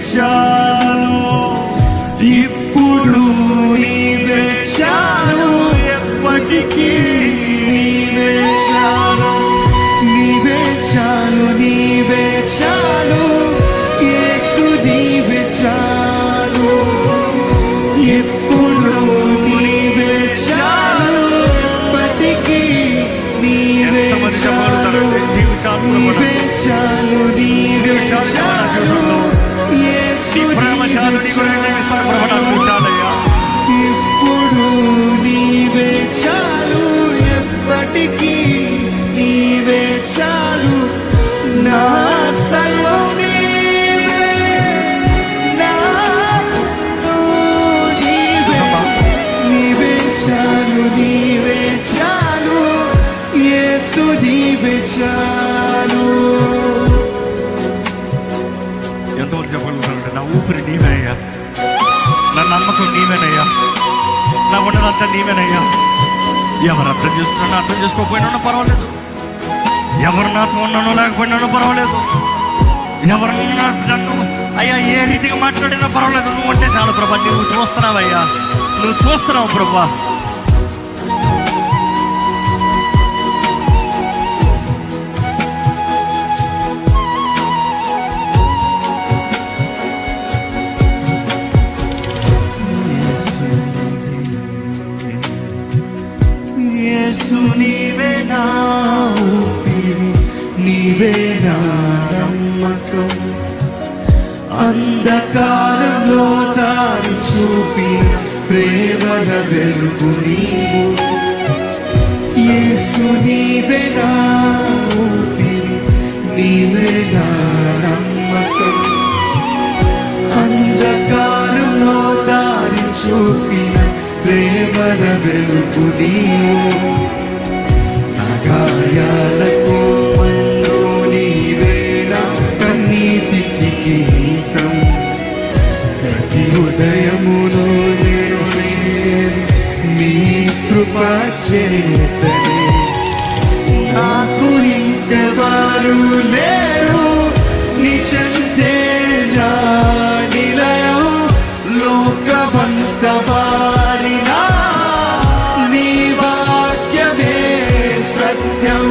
చాలు, ఇప్పుడు నీవే చాలు, ఎప్పటికీ నీవే చాలు, నీవే చాలు, నీవే చాలు, యేసు నీవే చాలు, ఇప్పుడు నీవే చాలు, ఎప్పటికీ నీవే చాలు, నీవే చాలు, నీవే చాలు, యేసు నీవే చాలు, ఇప్పుడు నీవే చాలు, ఎప్పటికీ నీవే చాలు, నా సర్వం నీవే, నాకు నీవే, నీవే చాలు, నీవే చాలు, యేసు నీవే చాలు. ఎంతవరకు చెప్పగలుగుతానంటే నా ఊపిరి నీవేనయ్యా, నా నమ్మకం నీవేనయ్యా, నా ఉన్నదంతా నీవేనయ్యా. ఎవరు అర్థం చేసుకున్నా అర్థం చేసుకోకపోయినా పర్వాలేదు, ఎవరు నాతో ఉన్నానో లేకపోయినానో పర్వాలేదు, ఎవరు నన్ను అయ్యా ఏ రీతిగా మాట్లాడినా పర్వాలేదు, నువ్వు అంటే చాలు ప్రభా. నువ్వు చూస్తున్నావయ్యా, నువ్వు చూస్తున్నావు ప్రభా. యేసు నీవే నా ఊపిరి, నీవే నా నమ్మకం, అంధకారంలో దారి చూపిన ప్రేమల వెలుగు నీవు. యేసు నీవే నా ఊపిరి, నీవే నా నమ్మకం, అంధకారంలో దారి చూపిన ప్రేమల వెలుగు నీవు. నా గాయాలకు మందు నీవే, నా కన్నీటికి కిరీటం, ప్రతి ఉదయమును నేను నీ కృప చేతనే. నాకు ఇంకెవరు లేరు, నీ చెంతే నా నిలయం, లోకమంత మారినా నీ వాక్యమే సత్యం.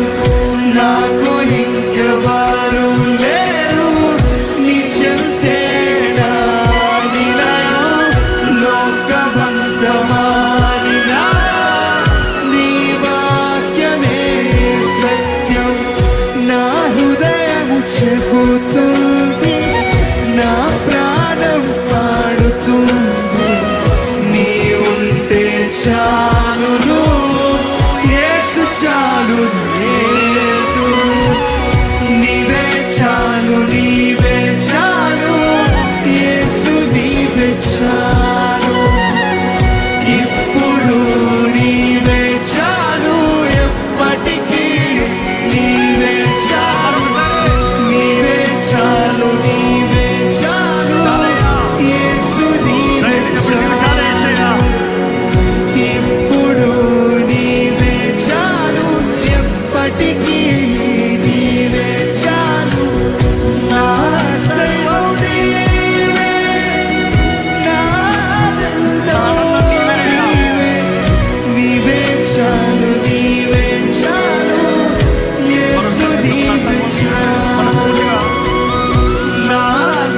నాకు ఇంకెవరు లేరు, నీ చెంతే నా నిలయం, లోకమంత మారినా నీ వాక్యమే సత్యం. నా హృదయము చెబుతుంది, నా ప్రాణం పాడుతుంది, నీ ఉంటే చాలును యేసు, చాలు యేసు, నీవే చాలు, నీవే చాలు, యేసు నీవే చాలు, ఇప్పుడు నీవే చాలు, ఎప్పటికీ నీవే చాలు, నీవే చాలు, నీవే చాలు, యేసు నీవే చాలు, ఇప్పుడు నీవే చాలు, ఎప్పటికీ నీవే చాలు, నా సర్వం నీవే, నా ఆనందం నీవే, నీవే చాలు, నీవే చాలు, యేసు నీవే చాలు, నా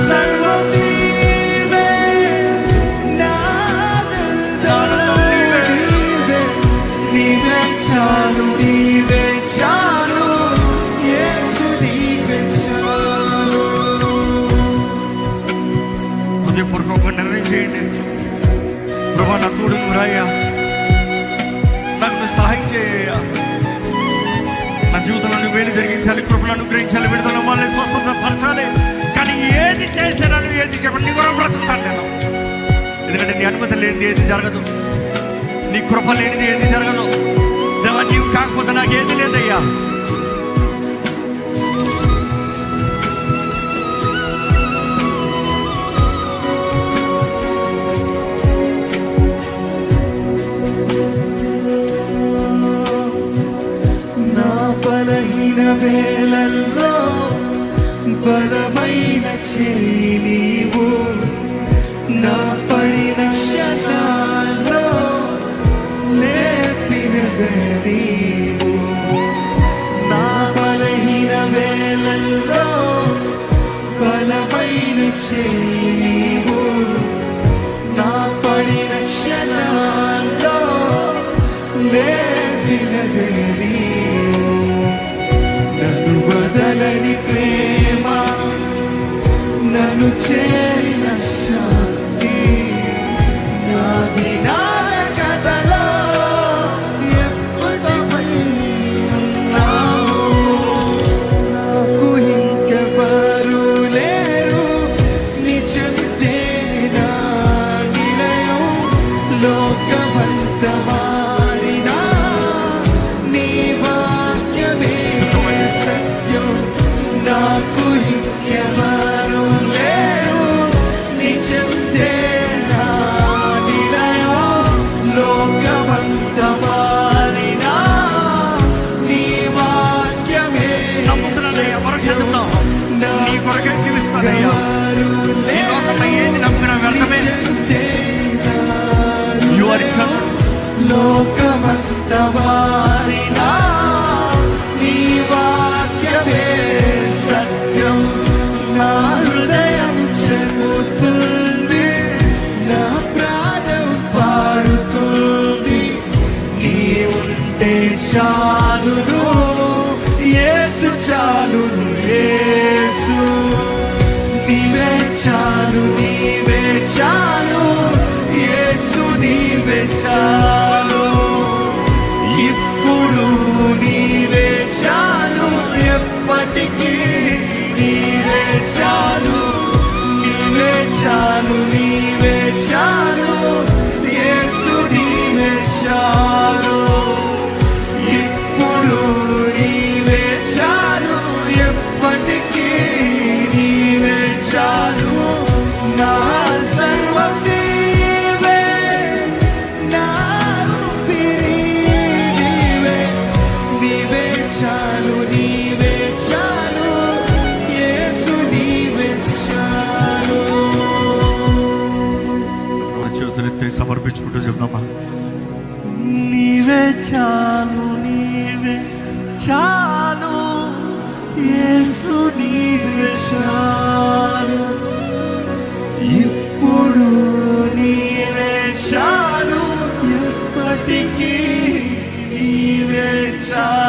సర్వం నీవే, నా ఆనందం నీవే, నీవే చాలు, నీవే చాలు, యేసు నీవే చాలు. హృదయపూర్వకంగా నిర్ణయం చేయండి, ప్రభా నా తోడు నువ్వు రాయ్యా, నాకు నువ్వు సహాయం చేయ్యా, నా జీవితంలో నువ్వేది జరిగించాలి, కృపను అనుగ్రహించాలి, విడుదల వాళ్ళని స్వస్థత పరచాలి. కానీ ఏది చేసినా నువ్వు ఏది చెప్పండి, నీ కూడా బ్రతుకుతాను నేను. ఎందుకంటే నీ అనుమతి లేనిది ఏది జరగదు, నీ కృప లేనిది ఏది జరగదు. దేవా నీవు కాకపోతే నాకు ఏది లేదయ్యా. బలహీన వేళల్లో బలమైన చేయి నీవు, చేయి నీవు నా పడిన క్షణాల్లో లేపినదేరి నన్ను వదలని ప్రేమ నన్ను చేరిన శాంతి నా దినాల కథలో ఎప్పటికీ ఉన్నావు నాకు ఇంకెవరు లేరు నిజంతే నా నిలయం లోకమంత మారినా నీ వాక్యమే సత్యం నాకు ఇంకెవరు లేరు నిజంతే నా నిలయం లోకమంత మారినా నీ వాక్యమే నమ్ముతున్నానయ్యా, మరొకసారి చెప్తాం. నీ కొరకే జీవిస్తానయ్యా. ఈ లోకంలో ఏది నమ్ముకున్నా వ్యర్థమే. You are eternal. లోకమంత మారినా నీ వాక్యమే సత్యం నా హృదయం చెబుతుంది నా ప్రాణం పాడుతుంది నీ ఉంటే చాలును యేసు చాలును యేసు నీవే చాలు నీవే చాలు యేసు నీవే చాలు ఇప్పుడు నీవే చాలు ఎప్పటికీ నీవే చాలు నీవే చాలు నీవే చాలు యేసు నీవే చాలు ఇప్పుడు నీవే చాలు ఎప్పటికీ నీవే చాలు నా సర్వం నీవే నా ఊపిరి నీవే నీవే చాలు నీవే చాలు యేసు నీవే చాలు మన చేతులెత్తి సమర్పించుకుంటూ చెప్దామా. నీవే చాలు నీవే చాలు యేసు నీవే చాలు ఇప్పుడు నీవే చాలు ఎప్పటికీ నీవే చాలు